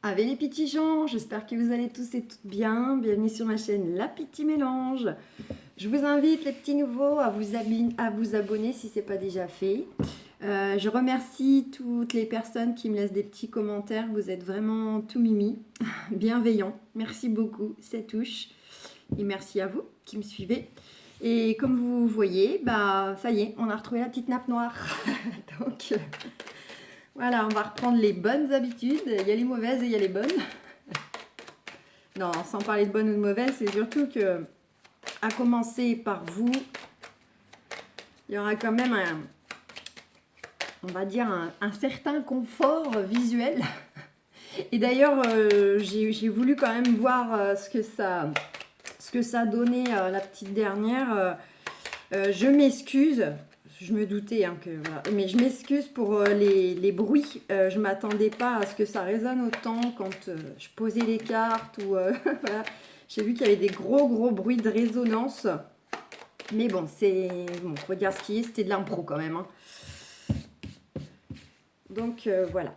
Avec les petits gens, j'espère que vous allez tous et toutes bien. Bienvenue sur ma chaîne La Petite Mélange. Je vous invite les petits nouveaux à vous abonner si ce n'est pas déjà fait. Je remercie toutes les personnes qui me laissent des petits commentaires. Vous êtes vraiment tout mimi, bienveillants. Merci beaucoup, ça touche. Et merci à vous qui me suivez. Et comme vous voyez, bah ça y est, on a retrouvé la petite nappe noire. Donc voilà, on va reprendre les bonnes habitudes. Il y a les mauvaises et il y a les bonnes. Non, sans parler de bonnes ou de mauvaises, c'est surtout que, à commencer par vous, il y aura quand même on va dire un certain confort visuel. Et d'ailleurs, j'ai voulu quand même voir ce que ça donnait la petite dernière. Je m'excuse. Je me doutais que voilà. Mais je m'excuse pour les bruits. Je ne m'attendais pas à ce que ça résonne autant quand je posais les cartes. Ou voilà. J'ai vu qu'il y avait des gros bruits de résonance. Mais bon, faut dire ce qui est, c'était de l'impro quand même. Hein. Donc voilà.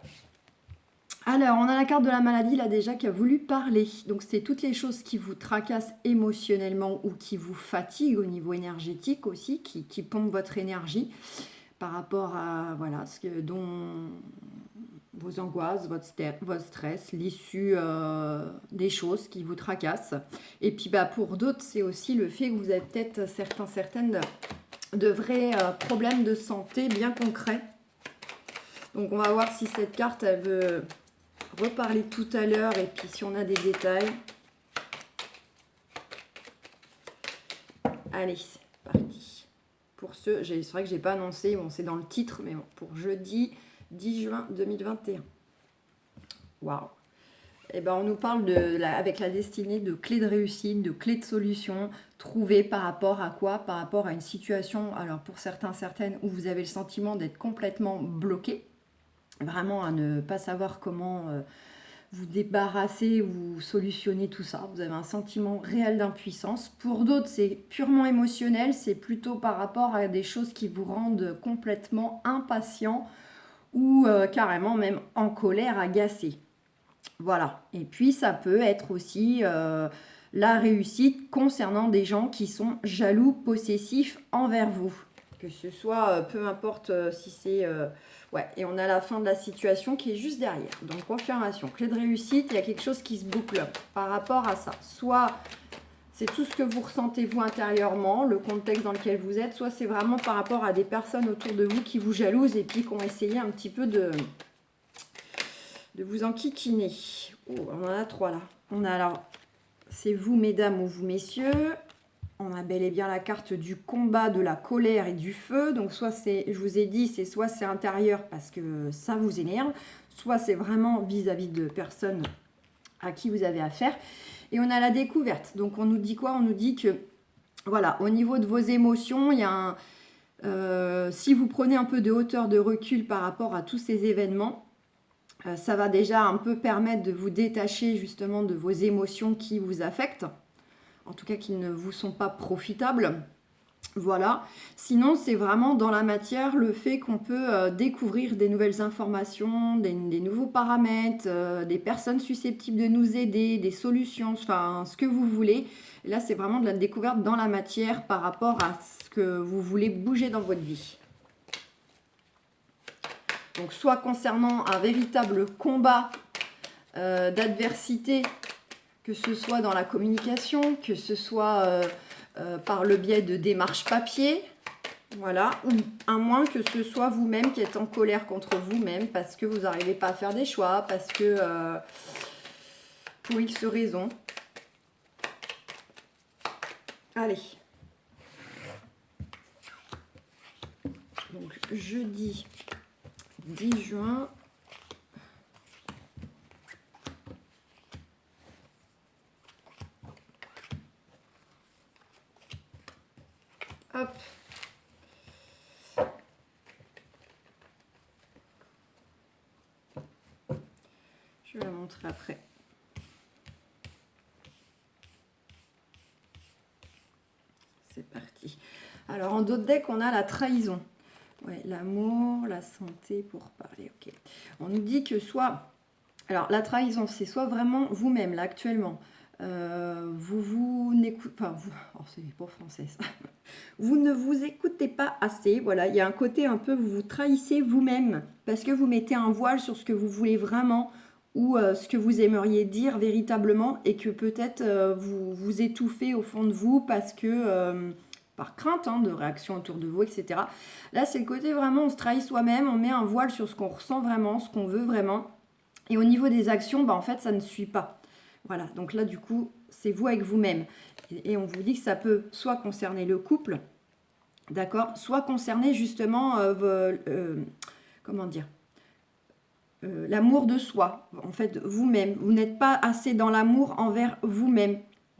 Alors, on a la carte de la maladie là déjà qui a voulu parler. Donc, c'est toutes les choses qui vous tracassent émotionnellement ou qui vous fatiguent au niveau énergétique aussi, qui pompent votre énergie par rapport à voilà, dont vos angoisses, votre stress, l'issue des choses qui vous tracassent. Et puis, bah, pour d'autres, c'est aussi le fait que vous avez peut-être certaines de vrais problèmes de santé bien concrets. Donc, on va voir si cette carte, elle veut reparler tout à l'heure et puis si on a des détails. Allez, c'est parti. Pour ce, c'est vrai que je n'ai pas annoncé, bon c'est dans le titre, mais bon, pour jeudi 10 juin 2021. Waouh. Eh ben, on nous parle avec la destinée de clés de réussite, de clés de solution, trouvées par rapport à quoi? Par rapport à une situation, alors pour certains, certaines, où vous avez le sentiment d'être complètement bloqué, vraiment à ne pas savoir comment vous débarrasser ou solutionner tout ça. Vous avez un sentiment réel d'impuissance. Pour d'autres, c'est purement émotionnel. C'est plutôt par rapport à des choses qui vous rendent complètement impatient ou carrément même en colère, agacé. Voilà. Et puis, ça peut être aussi la réussite concernant des gens qui sont jaloux, possessifs envers vous. Que ce soit, peu importe si c'est... ouais, et on a la fin de la situation qui est juste derrière. Donc, confirmation, clé de réussite, il y a quelque chose qui se boucle par rapport à ça. Soit c'est tout ce que vous ressentez vous intérieurement, le contexte dans lequel vous êtes, soit c'est vraiment par rapport à des personnes autour de vous qui vous jalousent et puis qui ont essayé un petit peu de vous enquiquiner. Oh, on en a 3 là. On a alors, c'est vous mesdames ou vous messieurs. On a bel et bien la carte du combat, de la colère et du feu. Donc soit c'est, je vous ai dit, c'est soit c'est intérieur parce que ça vous énerve, soit c'est vraiment vis-à-vis de personnes à qui vous avez affaire. Et on a la découverte. Donc on nous dit quoi? On nous dit que, voilà, au niveau de vos émotions, il y a si vous prenez un peu de hauteur, de recul par rapport à tous ces événements, ça va déjà un peu permettre de vous détacher justement de vos émotions qui vous affectent, en tout cas qui ne vous sont pas profitables. Voilà. Sinon, c'est vraiment dans la matière le fait qu'on peut découvrir des nouvelles informations, des nouveaux paramètres, des personnes susceptibles de nous aider, des solutions, enfin ce que vous voulez. Et là, c'est vraiment de la découverte dans la matière par rapport à ce que vous voulez bouger dans votre vie. Donc, soit concernant un véritable combat d'adversité, que ce soit dans la communication, que ce soit par le biais de démarches papier, voilà, ou à moins que ce soit vous-même qui êtes en colère contre vous-même parce que vous n'arrivez pas à faire des choix, parce que pour X raisons. Allez. Donc jeudi 10 juin. Hop. Je vais la montrer après. C'est parti. Alors en d'autres decks, on a la trahison. Ouais, l'amour, la santé pour parler. Ok. On nous dit que soit Alors, la trahison, c'est soit vraiment vous-même, là, actuellement. Vous n'écoutez... Enfin, vous... Oh, c'est pas français, ça. Vous ne vous écoutez pas assez. Voilà, il y a un côté un peu, vous vous trahissez vous-même parce que vous mettez un voile sur ce que vous voulez vraiment ou ce que vous aimeriez dire véritablement et que peut-être vous vous étouffez au fond de vous parce que... par crainte de réaction autour de vous, etc. Là, c'est le côté vraiment, on se trahit soi-même, on met un voile sur ce qu'on ressent vraiment, ce qu'on veut vraiment. Et au niveau des actions, en fait, ça ne suit pas. Voilà, donc là, du coup, c'est vous avec vous-même. Et on vous dit que ça peut soit concerner le couple, d'accord, soit concerner justement, comment dire, l'amour de soi. En fait, vous-même. Vous n'êtes pas assez dans l'amour envers vous-même.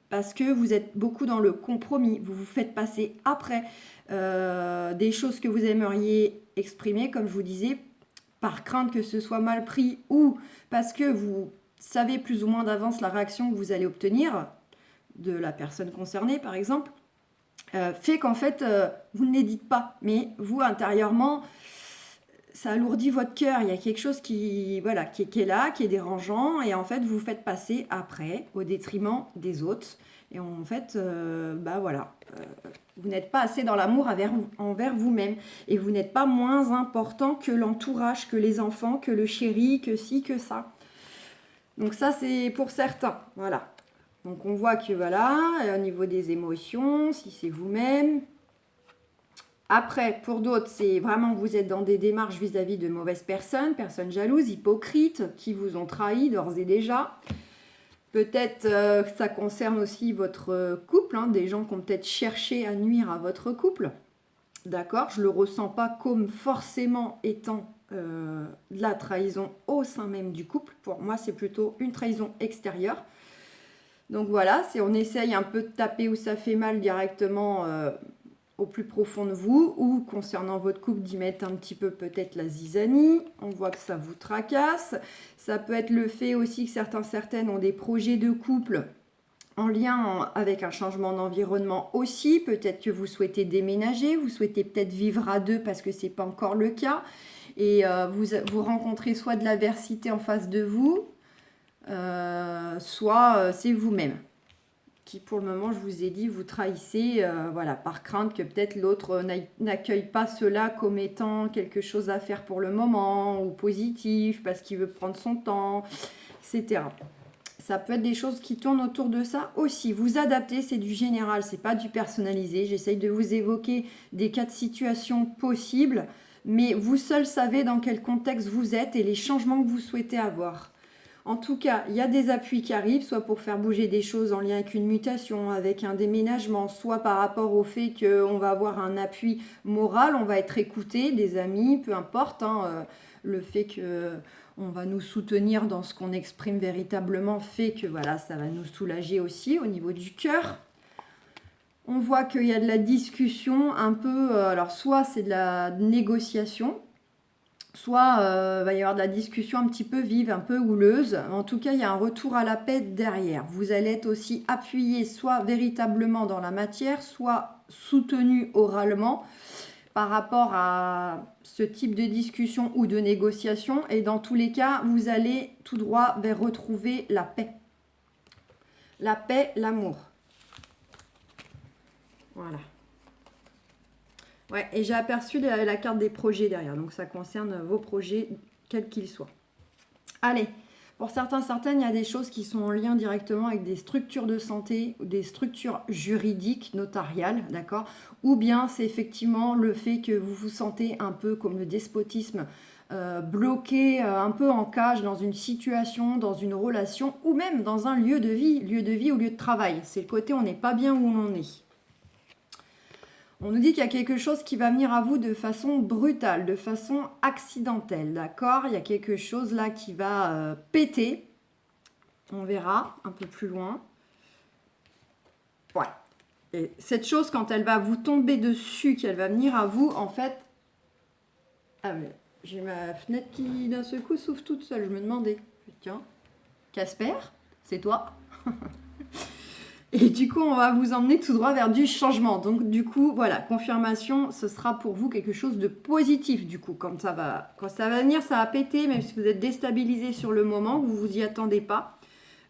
Parce que vous êtes beaucoup dans le compromis. Vous vous faites passer après des choses que vous aimeriez exprimer, comme je vous disais, par crainte que ce soit mal pris ou parce que vous savez plus ou moins d'avance la réaction que vous allez obtenir de la personne concernée, par exemple, fait qu'en fait, vous ne les dites pas. Mais vous, intérieurement, ça alourdit votre cœur. Il y a quelque chose qui, voilà, qui est là, qui est dérangeant. Et en fait, vous vous faites passer après au détriment des autres. Et en fait, voilà, vous n'êtes pas assez dans l'amour envers vous-même. Et vous n'êtes pas moins important que l'entourage, que les enfants, que le chéri, que ci, que ça. Donc ça, c'est pour certains. Voilà. Donc on voit que voilà, au niveau des émotions, si c'est vous-même. Après, pour d'autres, c'est vraiment que vous êtes dans des démarches vis-à-vis de mauvaises personnes, personnes jalouses, hypocrites, qui vous ont trahi d'ores et déjà. Peut-être que ça concerne aussi votre couple, des gens qui ont peut-être cherché à nuire à votre couple. D'accord, je ne le ressens pas comme forcément étant de la trahison au sein même du couple. Pour moi, c'est plutôt une trahison extérieure. Donc voilà, on essaye un peu de taper où ça fait mal directement au plus profond de vous, ou concernant votre couple d'y mettre un petit peu peut-être la zizanie. On voit que ça vous tracasse. Ça peut être le fait aussi que certaines ont des projets de couple en lien avec un changement d'environnement aussi. Peut-être que vous souhaitez déménager, vous souhaitez peut-être vivre à deux parce que ce n'est pas encore le cas. Et vous rencontrez soit de l'adversité en face de vous, soit c'est vous-même qui, pour le moment, je vous ai dit, vous trahissez par crainte que peut-être l'autre n'accueille pas cela comme étant quelque chose à faire pour le moment ou positif parce qu'il veut prendre son temps, etc. Ça peut être des choses qui tournent autour de ça aussi. Vous adaptez, c'est du général, c'est pas du personnalisé. J'essaye de vous évoquer des cas de situation possibles, mais vous seul savez dans quel contexte vous êtes et les changements que vous souhaitez avoir. En tout cas, il y a des appuis qui arrivent, soit pour faire bouger des choses en lien avec une mutation, avec un déménagement, soit par rapport au fait qu'on va avoir un appui moral, on va être écouté, des amis, peu importe. Le fait qu'on va nous soutenir dans ce qu'on exprime véritablement fait que voilà, ça va nous soulager aussi au niveau du cœur. On voit qu'il y a de la discussion un peu, alors soit c'est de la négociation, soit va y avoir de la discussion un petit peu vive, un peu houleuse. En tout cas, il y a un retour à la paix derrière. Vous allez être aussi appuyé soit véritablement dans la matière, soit soutenu oralement par rapport à ce type de discussion ou de négociation. Et dans tous les cas, vous allez tout droit vers retrouver la paix. La paix, l'amour. Voilà. Ouais, et j'ai aperçu la carte des projets derrière, donc ça concerne vos projets, quels qu'ils soient. Allez, pour certaines, il y a des choses qui sont en lien directement avec des structures de santé, ou des structures juridiques, notariales, d'accord. Ou bien c'est effectivement le fait que vous vous sentez un peu comme le despotisme, bloqué, un peu en cage dans une situation, dans une relation, ou même dans un lieu de vie ou lieu de travail. C'est le côté on n'est pas bien où on est. On nous dit qu'il y a quelque chose qui va venir à vous de façon brutale, de façon accidentelle, d'accord? Il y a quelque chose là qui va péter. On verra un peu plus loin. Ouais. Et cette chose, quand elle va vous tomber dessus, qu'elle va venir à vous, en fait... Ah mais j'ai ma fenêtre qui d'un seul coup s'ouvre toute seule. Je me demandais, tiens, Casper, c'est toi? Et du coup, on va vous emmener tout droit vers du changement. Donc, du coup, voilà, confirmation, ce sera pour vous quelque chose de positif. Du coup, quand ça va venir, ça va péter, même si vous êtes déstabilisé sur le moment, que vous vous y attendez pas,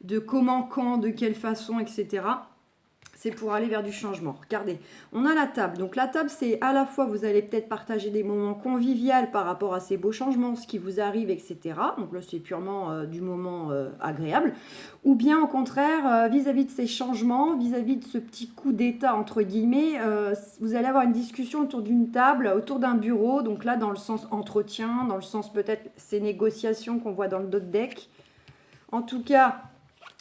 de comment, quand, de quelle façon, etc. C'est pour aller vers du changement. Regardez, on a la table. Donc la table, c'est à la fois, vous allez peut-être partager des moments conviviaux par rapport à ces beaux changements, ce qui vous arrive, etc. Donc là, c'est purement du moment agréable. Ou bien au contraire, vis-à-vis de ces changements, vis-à-vis de ce petit coup d'état, entre guillemets, vous allez avoir une discussion autour d'une table, autour d'un bureau. Donc là, dans le sens entretien, dans le sens peut-être ces négociations qu'on voit dans le dos de deck. En tout cas,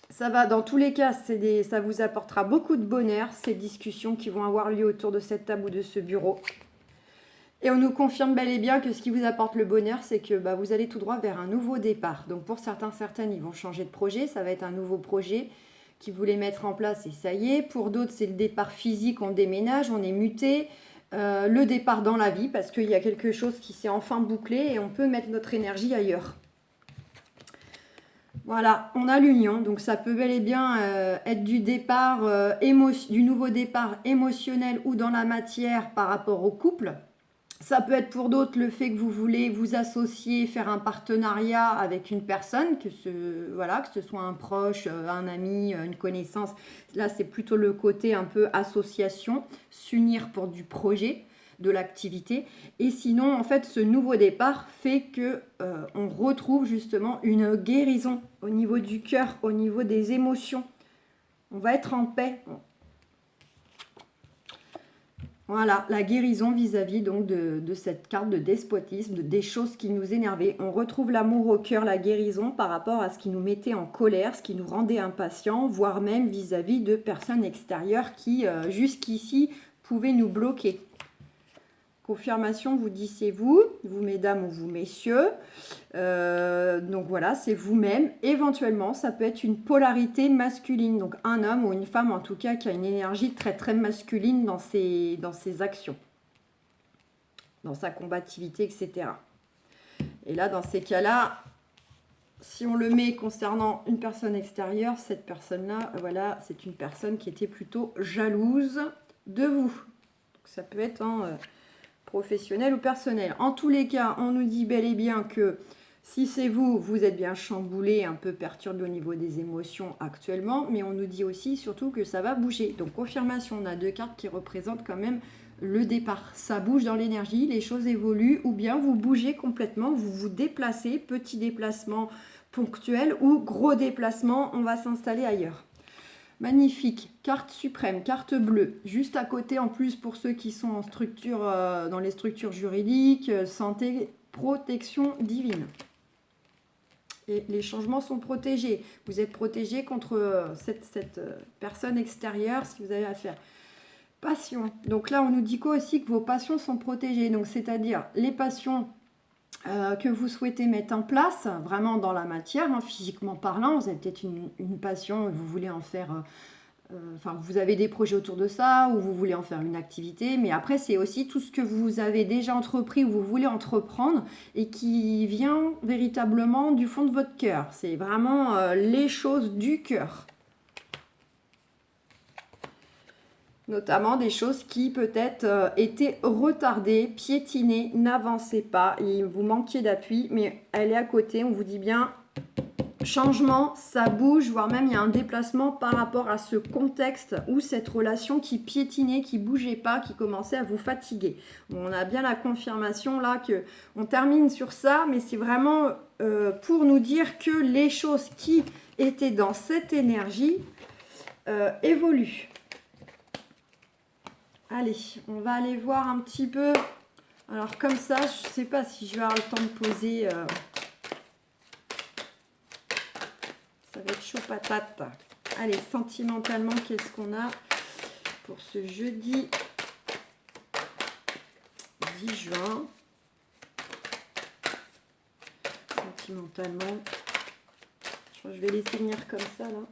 ça va, dans tous les cas, ça vous apportera beaucoup de bonheur, ces discussions qui vont avoir lieu autour de cette table ou de ce bureau. Et on nous confirme bel et bien que ce qui vous apporte le bonheur, c'est que vous allez tout droit vers un nouveau départ. Donc pour certaines, ils vont changer de projet, ça va être un nouveau projet qu'ils voulaient mettre en place et ça y est. Pour d'autres, c'est le départ physique, on déménage, on est muté. Le départ dans la vie, parce qu'il y a quelque chose qui s'est enfin bouclé et on peut mettre notre énergie ailleurs. Voilà, on a l'union, donc ça peut bel et bien être du départ, du nouveau départ émotionnel ou dans la matière par rapport au couple. Ça peut être pour d'autres le fait que vous voulez vous associer, faire un partenariat avec une personne, que ce soit un proche, un ami, une connaissance. Là, c'est plutôt le côté un peu association, s'unir pour du projet, de l'activité. Et sinon, en fait, ce nouveau départ fait que on retrouve justement une guérison au niveau du cœur, au niveau des émotions. On va être en paix. Voilà, la guérison vis-à-vis donc de cette carte de despotisme, des choses qui nous énervaient. On retrouve l'amour au cœur, la guérison par rapport à ce qui nous mettait en colère, ce qui nous rendait impatients, voire même vis-à-vis de personnes extérieures qui, jusqu'ici, pouvaient nous bloquer. Confirmation, vous dites c'est vous mesdames ou vous messieurs. Donc voilà, c'est vous-même. Éventuellement, ça peut être une polarité masculine, donc un homme ou une femme en tout cas qui a une énergie très très masculine dans ses actions, dans sa combativité, etc. Et là, dans ces cas-là, si on le met concernant une personne extérieure, cette personne-là, voilà, c'est une personne qui était plutôt jalouse de vous. Donc ça peut être professionnel ou personnel. En tous les cas, on nous dit bel et bien que si c'est vous, vous êtes bien chamboulé, un peu perturbé au niveau des émotions actuellement, mais on nous dit aussi surtout que ça va bouger. Donc confirmation, on a deux cartes qui représentent quand même le départ. Ça bouge dans l'énergie, les choses évoluent, ou bien vous bougez complètement, vous vous déplacez, petit déplacement ponctuel ou gros déplacement, on va s'installer ailleurs. Magnifique, carte suprême, carte bleue, juste à côté en plus pour ceux qui sont en structure, dans les structures juridiques, santé, protection divine. Et les changements sont protégés. Vous êtes protégé contre cette personne extérieure si vous avez affaire. Passion. Donc là, on nous dit quoi aussi que vos passions sont protégées. Donc c'est-à-dire les passions que vous souhaitez mettre en place, vraiment dans la matière, physiquement parlant, vous avez peut-être une passion, vous voulez en faire, vous avez des projets autour de ça, ou vous voulez en faire une activité, mais après c'est aussi tout ce que vous avez déjà entrepris ou vous voulez entreprendre et qui vient véritablement du fond de votre cœur. C'est vraiment les choses du cœur. Notamment des choses qui peut-être étaient retardées, piétinées, n'avançaient pas, et vous manquiez d'appui, mais elle est à côté, on vous dit bien, changement, ça bouge, voire même il y a un déplacement par rapport à ce contexte ou cette relation qui piétinait, qui bougeait pas, qui commençait à vous fatiguer. Bon, on a bien la confirmation là que on termine sur ça, mais c'est vraiment pour nous dire que les choses qui étaient dans cette énergie évoluent. Allez, on va aller voir un petit peu. Alors comme ça, je ne sais pas si je vais avoir le temps de poser. Ça va être chaud patate. Allez, sentimentalement, qu'est-ce qu'on a pour ce jeudi 10 juin? Sentimentalement. Je crois que je vais laisser venir comme ça là.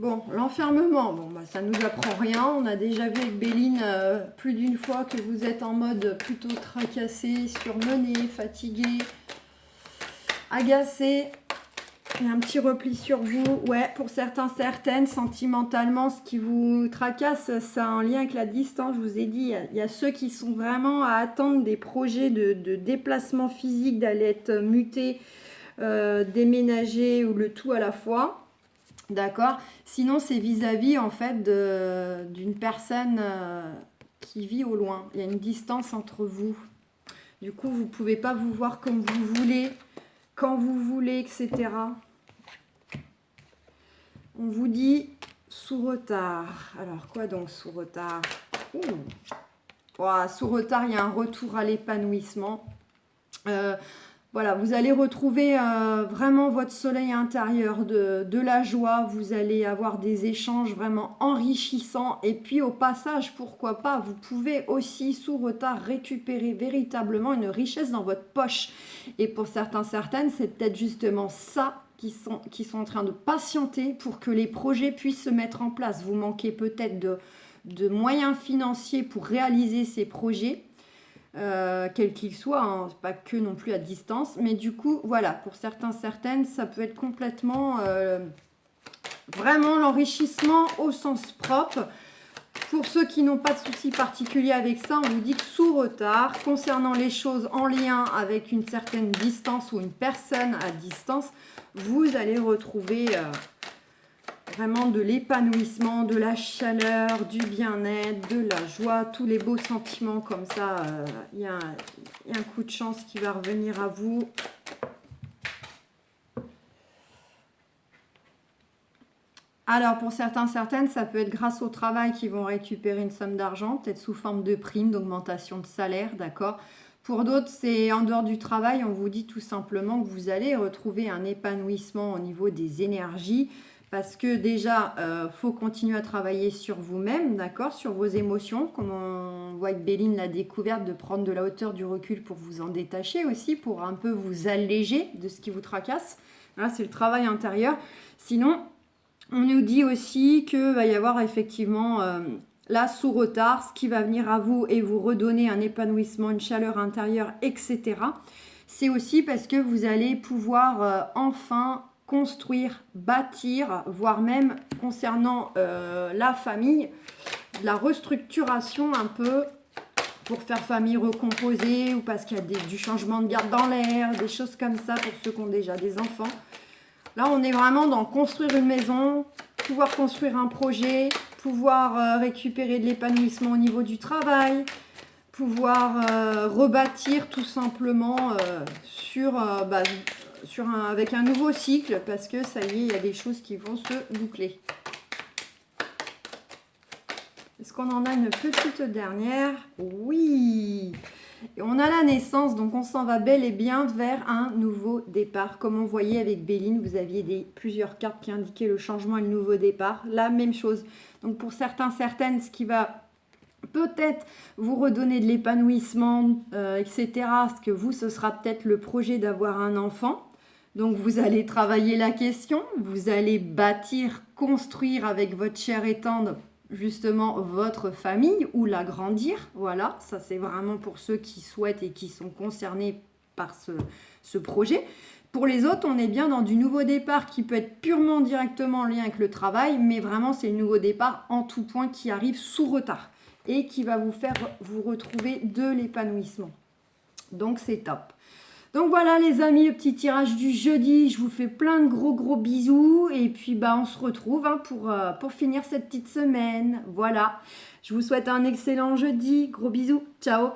Bon, l'enfermement, bon, bah, ça nous apprend rien. On a déjà vu avec Béline plus d'une fois que vous êtes en mode plutôt tracassé, surmené, fatigué, agacé. Il y a un petit repli sur vous. Ouais, pour certains, certaines, sentimentalement, ce qui vous tracasse, ça a un lien avec la distance. Je vous ai dit, il y a ceux qui sont vraiment à attendre des projets de déplacement physique, d'aller être mutés, déménager ou le tout à la fois. D'accord. Sinon, c'est vis-à-vis, en fait, d'une personne qui vit au loin. Il y a une distance entre vous. Du coup, vous ne pouvez pas vous voir comme vous voulez, quand vous voulez, etc. On vous dit sous retard. Alors, quoi donc sous retard? Ouah, sous retard, il y a un retour à l'épanouissement. Voilà, vous allez retrouver vraiment votre soleil intérieur, de la joie. Vous allez avoir des échanges vraiment enrichissants. Et puis au passage, pourquoi pas, vous pouvez aussi sous retard récupérer véritablement une richesse dans votre poche. Et pour certains, certaines, c'est peut-être justement ça qui sont en train de patienter pour que les projets puissent se mettre en place. Vous manquez peut-être de moyens financiers pour réaliser ces projets. Quel qu'il soit, hein, pas que non plus à distance, mais du coup, voilà, pour certains, certaines, ça peut être complètement vraiment l'enrichissement au sens propre. Pour ceux qui n'ont pas de soucis particuliers avec ça, on vous dit que sous retard, concernant les choses en lien avec une certaine distance ou une personne à distance, vous allez retrouver vraiment de l'épanouissement, de la chaleur, du bien-être, de la joie, tous les beaux sentiments comme ça. Il y a un coup de chance qui va revenir à vous. Alors, pour certains, certaines, ça peut être grâce au travail qu'ils vont récupérer une somme d'argent, peut-être sous forme de prime, d'augmentation de salaire, d'accord? Pour d'autres, c'est en dehors du travail, on vous dit tout simplement que vous allez retrouver un épanouissement au niveau des énergies, parce que déjà, faut continuer à travailler sur vous-même, d'accord, sur vos émotions, comme on voit avec Béline l'a découverte, de prendre de la hauteur, du recul pour vous en détacher aussi, pour un peu vous alléger de ce qui vous tracasse. Là, c'est le travail intérieur. Sinon, on nous dit aussi qu'il va y avoir effectivement, là, sous retard, ce qui va venir à vous et vous redonner un épanouissement, une chaleur intérieure, etc. C'est aussi parce que vous allez pouvoir enfin construire, bâtir, voire même concernant la famille, de la restructuration un peu pour faire famille recomposée ou parce qu'il y a du changement de garde dans l'air, des choses comme ça pour ceux qui ont déjà des enfants. Là, on est vraiment dans construire une maison, pouvoir construire un projet, pouvoir récupérer de l'épanouissement au niveau du travail, pouvoir rebâtir tout simplement avec un nouveau cycle parce que ça y est, il y a des choses qui vont se boucler. Est-ce qu'on en a une petite dernière? Oui! Et on a la naissance, donc on s'en va bel et bien vers un nouveau départ. Comme on voyait avec Béline, vous aviez plusieurs cartes qui indiquaient le changement et le nouveau départ. La même chose. Donc pour certains, certaines, ce qui va peut-être vous redonner de l'épanouissement, etc. Parce que vous, ce sera peut-être le projet d'avoir un enfant. Donc vous allez travailler la question, vous allez bâtir, construire avec votre chair et tendre justement votre famille ou l'agrandir. Voilà, ça c'est vraiment pour ceux qui souhaitent et qui sont concernés par ce projet. Pour les autres, on est bien dans du nouveau départ qui peut être purement directement en lien avec le travail, mais vraiment c'est le nouveau départ en tout point qui arrive sous retard et qui va vous faire vous retrouver de l'épanouissement. Donc c'est top. Donc voilà les amis, le petit tirage du jeudi. Je vous fais plein de gros bisous. Et puis on se retrouve pour finir cette petite semaine. Voilà. Je vous souhaite un excellent jeudi. Gros bisous. Ciao.